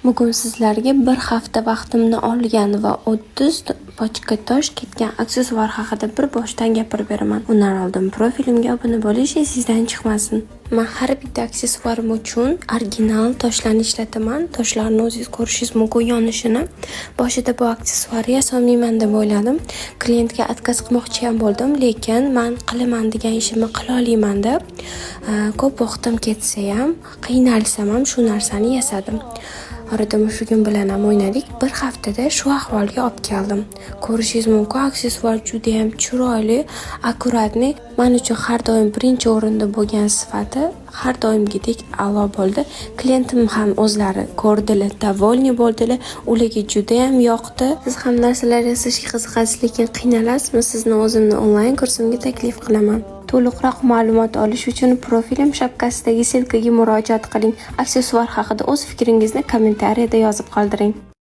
Bugun sizlarga bir hafta vaqtimni olgan va 30 pochkatosh ketgan aksessuar haqida bir boshdan gapirib beraman. Undan oldin profilimga obuna bo'lish esingizdan chiqmasin. Men har bitta aksessuarim uchun original toshlarni ishlataman. Toshlarni o'zingiz ko'rishingiz mumkin yonishini. Boshida bu aksessuarni yasolmayman deb o'yladim. Klientga отказ qilmoqchi ham bo'ldim, lekin men qilaman degan ishimni qila olaman deb ko'p vaqtim ketsa ham, qiynalsam ham shu narsani yasadim. Orada mushugim bilan ham o'ynadik. Bir haftada shu ahvolga olib keldim. Ko'rishingiz mumkin, aksessuar juda ham chiroyli, akkuratni. Men uchun har doim birinchi o'rinda bo'lgan sifati har doimgidek a'lo bo'ldi. Klientim ham o'zlari ko'rdilar, davolni bo'ldilar. Ularga juda ham yoqdi. Siz ham narsalar yasashga qiziqasiz, lekin qiynalasiz. Sizni o'zimni onlayn kursimga taklif qilaman. To'liqroq ma'lumot olish uchun profilim shapkasidagi silkaga murojaat qiling. Aksessuar haqida o'z fikringizni kommentariyada yozib qoldiring.